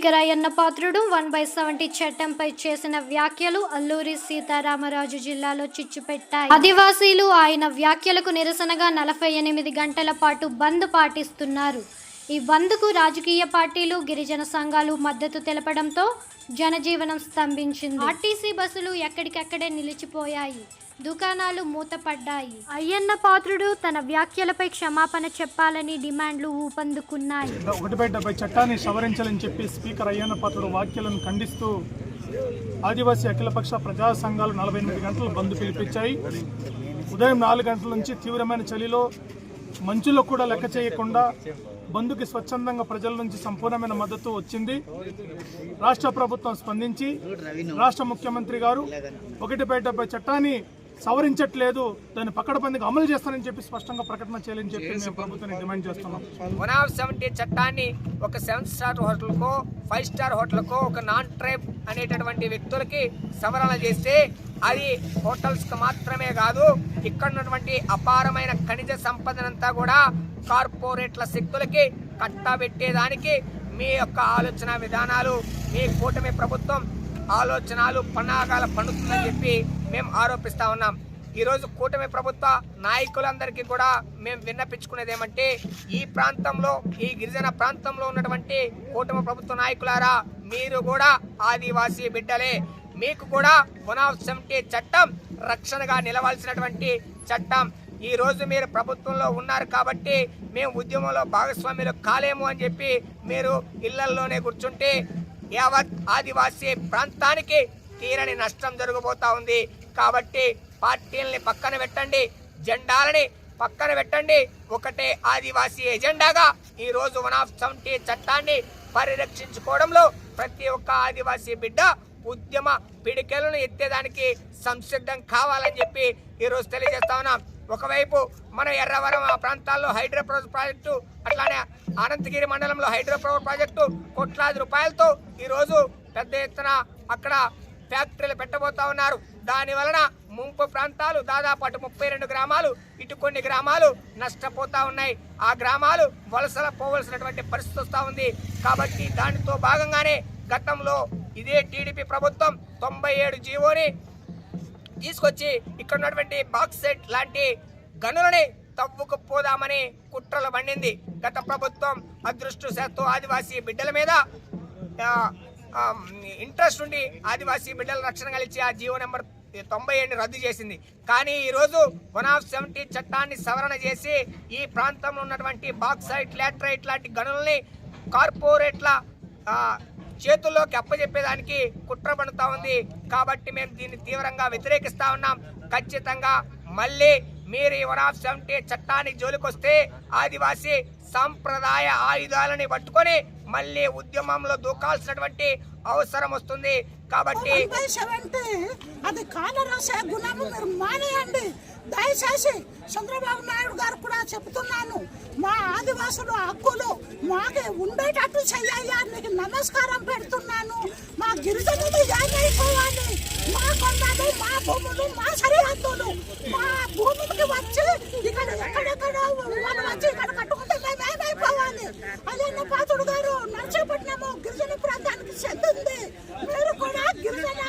Speaker Ayyanna Patrudu 1/70 చట్టంపై చేసిన వ్యాఖ్యలు అల్లూరి సీతారామరాజు జిల్లాలో చిచ్చుపెట్టాయి. ఆదివాసీలు ఆయన వ్యాఖ్యలకు నిరసనగా 48 గంటల పాటు బంద్ పాటిస్తున్నారు. ఈ బంద్కు రాజకీయ పార్టీలు, గిరిజన సంఘాలు మద్దతు తెలపడంతో జనజీవనం స్తంభించింది. ఆర్టీసీ బస్సులు ఎక్కడికక్కడే నిలిచిపోయాయి. దుకాణాలు మూతపడ్డాయి. అయ్యన్న పాత్రుడు తన వ్యాఖ్యలపై క్షమాపణ చెప్పాలని డిమాండ్లు ఊపందుకున్నాయి. 1/70 చట్టాన్ని సవరించాలని చెప్పి స్పీకర్ అయ్యన్న పాత్రుడు వ్యాఖ్యలను ఖండిస్తూ ఆదివాసీ అఖిలపక్ష ప్రజా సంఘాలు 48 గంటలు బంద్ పిలిపించాయి. ఉదయం 4 గంటల నుంచి తీవ్రమైన చలిలో మంచులో కూడా లెక్క చేయకుండా బంద్కి స్వచ్ఛందంగా ప్రజల నుంచి సంపూర్ణమైన మద్దతు వచ్చింది. రాష్ట్ర ప్రభుత్వం స్పందించి రాష్ట్ర ముఖ్యమంత్రి గారు 1/70 చట్టాన్ని సవరించట్లేదు, దాన్ని పకడ్బందీగా అమలు చేస్తానని చెప్పి స్పష్టంగా ప్రకటన చేయాలని చెప్పి మేము ప్రభుత్వాన్ని డిమాండ్ చేస్తున్నాం. 170 చట్టాన్ని ఒక 7 స్టార్ హోటల్కో 5 స్టార్ హోటల్కో ఒక నాన్ ట్రైబ్ అనేటటువంటి వ్యక్తులకి సవరణ చేస్తే అది హోటల్స్కి మాత్రమే కాదు, ఇక్కడ ఉన్నటువంటి అపారమైన ఖనిజ సంపదనంతా కూడా కార్పొరేట్ల శక్తులకి కట్టబెట్టేదానికి మీ యొక్క ఆలోచన విధానాలు, మీ కూటమి ప్రభుత్వం ఆలోచనలు పన్నాగాల పండుతుందని చెప్పి మేము ఆరోపిస్తా ఉన్నాం. ఈరోజు కూటమి ప్రభుత్వ నాయకులందరికీ కూడా మేము విన్నపించుకునేది ఏమంటే, ఈ ప్రాంతంలో, ఈ గిరిజన ప్రాంతంలో ఉన్నటువంటి కూటమి ప్రభుత్వ నాయకులారా, మీరు కూడా ఆదివాసీ బిడ్డలే, మీకు కూడా 170 చట్టం రక్షణగా నిలవాల్సినటువంటి చట్టం. ఈ రోజు మీరు ప్రభుత్వంలో ఉన్నారు కాబట్టి మేము ఉద్యమంలో భాగస్వామ్యులు కాలేము అని చెప్పి మీరు ఇళ్లల్లోనే కూర్చుంటే యావత్ ఆదివాసీ ప్రాంతానికి తీరని నష్టం జరగబోతా ఉంది. కాబట్టి పార్టీలని పక్కన పెట్టండి, జెండాలని పక్కన పెట్టండి, ఒకటే ఆదివాసీ ఎజెండాగా ఈరోజు 170 చట్టాన్ని పరిరక్షించుకోవడంలో ప్రతి ఒక్క ఆదివాసీ బిడ్డ ఉద్యమ పిడికెలను ఎత్తేదానికి సంసిద్ధం కావాలని చెప్పి ఈరోజు తెలియజేస్తా ఉన్నాం. ఒకవైపు మన ఎర్రవరం ఆ ప్రాంతాల్లో హైడ్రో పవర్ ప్రాజెక్టు, అట్లానే అనంతగిరి మండలంలో హైడ్రో పవర్ ప్రాజెక్టు కోట్లాది రూపాయలతో ఈరోజు పెద్ద ఎత్తున అక్కడ ఫ్యాక్టరీలు పెట్టబోతా ఉన్నారు. దాని వలన ముంపు ప్రాంతాలు దాదాపు అటు 32 గ్రామాలు, ఇటు కొన్ని గ్రామాలు నష్టపోతా ఉన్నాయి. ఆ గ్రామాలు వలసల పోవలసినటువంటి పరిస్థితి వస్తూ ఉంది. కాబట్టి దానితో భాగంగానే గతంలో ఇదే టీడీపీ ప్రభుత్వం 97 జీవోని తీసుకొచ్చి ఇక్కడ ఉన్నటువంటి బాక్సైట్ లాంటి గనులని తవ్వుకుపోదామని కుట్రలు పండింది. గత ప్రభుత్వం అదృష్టవశాత్తు ఆదివాసీ బిడ్డల మీద ఇంట్రెస్ట్ ఉండి ఆదివాసీ బిడ్డల రక్షణ కలిసి ఆ జీవో నెంబర్ 97ని రద్దు చేసింది. కానీ ఈరోజు 170 చట్టాన్ని సవరణ చేసి ఈ ప్రాంతంలో ఉన్నటువంటి బాక్సైట్, లాటరైట్ లాంటి గనుల్ని కార్పొరేట్ల చేతుల్లోకి అప్పచెప్పేదానికి కుట్ర పడుతూ ఉంది. కాబట్టి మేము దీన్ని తీవ్రంగా వ్యతిరేకిస్తా ఉన్నాం. ఖచ్చితంగా మళ్ళీ మీరు 170 చట్టానికి జోలికొస్తే ఆదివాసీ సాంప్రదాయ ఆయుధాలని పట్టుకొని మళ్ళీ ఉద్యమంలో దూకాల్సినటువంటి అవసరం వస్తుంది. కాబట్టి అది కాలరాసే గుణము మీరు మానేయండి దయచేసి. చంద్రబాబు నాయుడు గారు కూడా చెప్తున్నాను, మా ఆదివాసుల హక్కులు మాకే ఉండేటట్టు చెయ్యాలి, నీకు నమస్కారం పెడుతున్నాను. మా గిరిజనులు ఏమైపోవాలి, మా కొండలు, మా భూములు, మా సరిహద్దులు, మా భూములకి వచ్చి ఇక్కడ ఎక్కడెక్కడ వాళ్ళు వచ్చి ఇక్కడ కట్టుకుంటే మేము ఏమైపోవాలి. అయ్యన్న పాత్రుడు గారు నర్సీపట్నము గిరిజన ప్రాంతానికి చెందింది, మీరు కూడా గిరిజన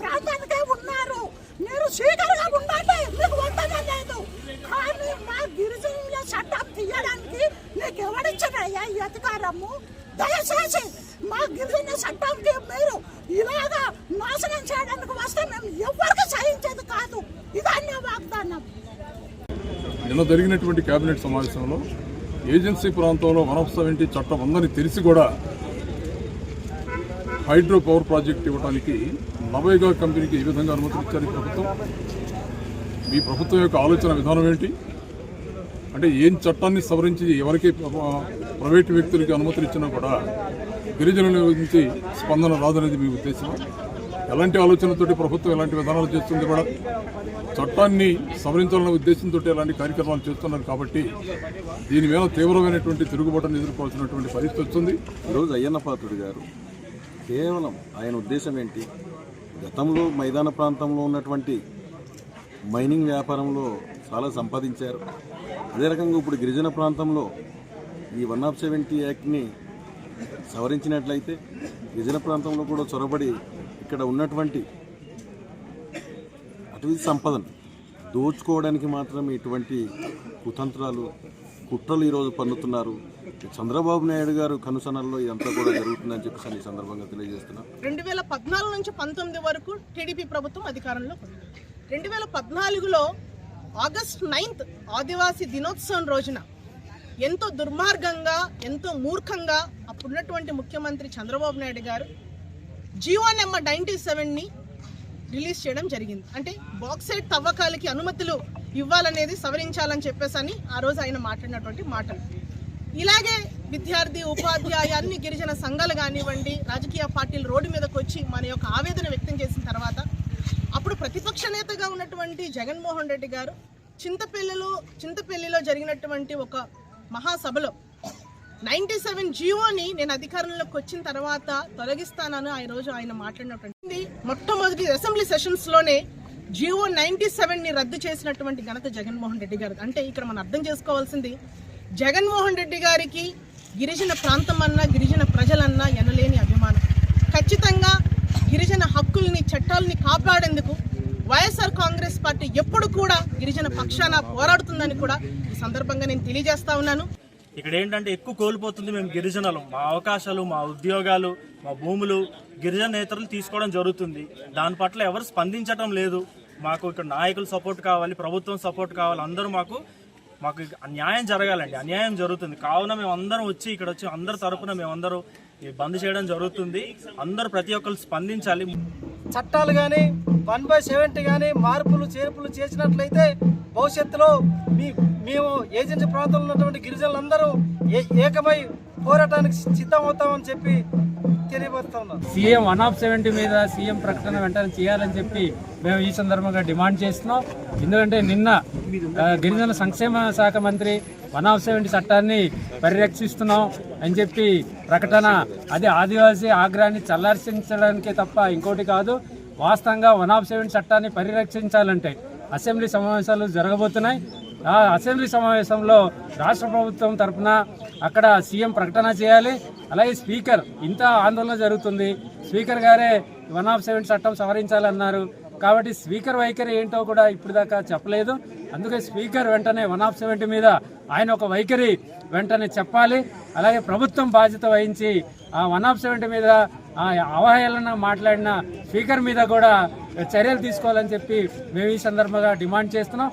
ప్రాంతానికే ఉన్నారు, మీరు స్వీకరగా ఉండండి, మీకు వందనే లేదు. కానీ మా గిరిజనుల చట్టం తీయడానికి నీకు ఎవరిచ్చారయ్యా ఈ అధికారము? దయచేసి మా గిరిజన చట్టంకి మీరు ఇలాగా నాశనం చేయడానికి వస్తే మేము ఎవరికి సహించేది కాదు. ఇదన్న వాగ్దానం. నిన్న జరిగినటువంటి కేబినెట్ సమావేశంలో ఏజెన్సీ ప్రాంతంలో 170 చట్టం ఉందని తెలిసి కూడా హైడ్రో పవర్ ప్రాజెక్ట్ ఇవ్వడానికి నవేగా కంపెనీకి ఏ విధంగా అనుమతులు ఇచ్చారు ఈ ప్రభుత్వం? మీ ప్రభుత్వం యొక్క ఆలోచన విధానం ఏంటి? అంటే ఏం చట్టాన్ని సవరించి ఎవరికి ప్రైవేటు వ్యక్తులకి అనుమతులు ఇచ్చినా కూడా గిరిజనుల నుంచి స్పందన రాదనేది మీ ఉద్దేశం? ఎలాంటి ఆలోచనతోటి ప్రభుత్వం ఎలాంటి విధానాలు చేస్తుంది? కూడా చట్టాన్ని సవరించాలనే ఉద్దేశంతో ఎలాంటి కార్యక్రమాలు చేస్తున్నారు. కాబట్టి దీని మీద తీవ్రమైనటువంటి తిరుగుబాటును ఎదుర్కోవాల్సినటువంటి పరిస్థితి వస్తుంది. ఈరోజు అయ్యన్న పాత్రుడు గారు కేవలం ఆయన ఉద్దేశం ఏంటి? గతంలో మైదాన ప్రాంతంలో ఉన్నటువంటి మైనింగ్ వ్యాపారంలో చాలా సంపాదించారు. అదే రకంగా ఇప్పుడు గిరిజన ప్రాంతంలో ఈ 170 యాక్ట్ని సవరించినట్లయితే గిరిజన ప్రాంతంలో కూడా చొరబడి ఇక్కడ ఉన్నటువంటి అటవీ సంపదను దోచుకోవడానికి మాత్రం ఇటువంటి కుతంత్రాలు కుట్రలు ఈరోజు పన్నుతున్నారు. చంద్రబాబు నాయుడు గారు కనుసనల్లో ఇదంతా కూడా జరుగుతుందని చెప్పేసి ఈ సందర్భంగా తెలియజేస్తున్నాం. 2014 నుంచి 19 వరకు టీడీపీ ప్రభుత్వం అధికారంలో ఉంది. 2014లో ఆగస్టు 9th ఆదివాసీ దినోత్సవం రోజున ఎంతో దుర్మార్గంగా, ఎంతో మూర్ఖంగా అప్పుడున్నటువంటి ముఖ్యమంత్రి చంద్రబాబు నాయుడు గారు జీవో నెంబర్ 97ని రిలీజ్ చేయడం జరిగింది. అంటే బాక్సైట్ తవ్వకాలకి అనుమతులు ఇవ్వాలనేది సవరించాలని చెప్పేసి ఆ రోజు ఆయన మాట్లాడినటువంటి మాటలు. ఇలాగే విద్యార్థి, ఉపాధ్యాయ, అన్ని గిరిజన సంఘాలు కానివ్వండి, రాజకీయ పార్టీలు రోడ్డు మీదకి వచ్చి మన యొక్క ఆవేదన వ్యక్తం చేసిన తర్వాత అప్పుడు ప్రతిపక్ష నేతగా ఉన్నటువంటి జగన్మోహన్ రెడ్డి గారు చింతపల్లిలో జరిగినటువంటి ఒక మహాసభలో 97 జీవోని నేను అధికారంలోకి వచ్చిన తర్వాత తొలగిస్తానని ఆ రోజు ఆయన మాట్లాడినటువంటి మొట్టమొదటి అసెంబ్లీ సెషన్స్ లోనే జీవో 97ని రద్దు చేసినటువంటి ఘనత జగన్మోహన్ రెడ్డి గారు. అంటే ఇక్కడ మనం అర్థం చేసుకోవాల్సింది, జగన్మోహన్ రెడ్డి గారికి గిరిజన ప్రాంతం అన్నా, గిరిజన ప్రజలన్నా ఎనలేని అభిమానం. ఖచ్చితంగా గిరిజన హక్కుల్ని, చట్టాలని కాపాడేందుకు వైఎస్ఆర్ కాంగ్రెస్ పార్టీ ఎప్పుడు కూడా గిరిజన పక్షాన పోరాడుతుందని కూడా ఈ సందర్భంగా నేను తెలియజేస్తా ఉన్నాను. ఇక్కడ ఏంటంటే ఎక్కువ కోల్పోతుంది మేము గిరిజనులు. మా అవకాశాలు, మా ఉద్యోగాలు, మా భూములు గిరిజన నేతలు తీసుకోవడం జరుగుతుంది. దాని పట్ల ఎవరు స్పందించడం లేదు. మాకు ఇక్కడ నాయకులు సపోర్ట్ కావాలి, ప్రభుత్వం సపోర్ట్ కావాలి. అందరూ మాకు న్యాయం జరగాలండి. అన్యాయం జరుగుతుంది. కావున మేము అందరం వచ్చి ఇక్కడ వచ్చి అందరి తరపున మేమందరూ బంద్ చేయడం జరుగుతుంది. అందరూ ప్రతి ఒక్కరు స్పందించాలి. చట్టాలు కానీ 1/70 కానీ మార్పులు చేర్పులు చేసినట్లయితే భవిష్యత్తులో మేము ఏజెన్సీ ప్రాంతంలో ఉన్నటువంటి గిరిజనులందరూ ఏకమై పోరాటానికి సిద్ధమవుతామని చెప్పి తెలియబోతా ఉన్నాం. సీఎం 170 మీద సీఎం ప్రకటన వెంటనే చేయాలని చెప్పి మేము ఈ సందర్భంగా డిమాండ్ చేస్తున్నాం. ఎందుకంటే నిన్న గిరిజన సంక్షేమ శాఖ మంత్రి 170 చట్టాన్ని పరిరక్షిస్తున్నాం అని చెప్పి ప్రకటన, అది ఆదివాసీ ఆగ్రహాన్ని చల్లార్చించడానికే తప్ప ఇంకోటి కాదు. వాస్తవంగా 170 చట్టాన్ని పరిరక్షించాలంటే అసెంబ్లీ సమావేశాలు జరగబోతున్నాయి. ఆ అసెంబ్లీ సమావేశంలో రాష్ట్ర ప్రభుత్వం తరఫున అక్కడ సీఎం ప్రకటన చేయాలి. అలాగే స్పీకర్, ఇంత ఆందోళన జరుగుతుంది, స్పీకర్ గారే 170 చట్టం సవరించాలన్నారు. కాబట్టి స్పీకర్ వైఖరి ఏంటో కూడా ఇప్పుడు దాకా చెప్పలేదు. అందుకే స్పీకర్ వెంటనే 170 మీద ఆయన ఒక వైఖరి వెంటనే చెప్పాలి. అలాగే ప్రభుత్వం బాధ్యత వహించి ఆ 170 మీద అవహేళన మాట్లాడిన స్పీకర్ మీద కూడా చర్యలు తీసుకోవాలని చెప్పి మేము ఈ సందర్భంగా డిమాండ్ చేస్తున్నాం.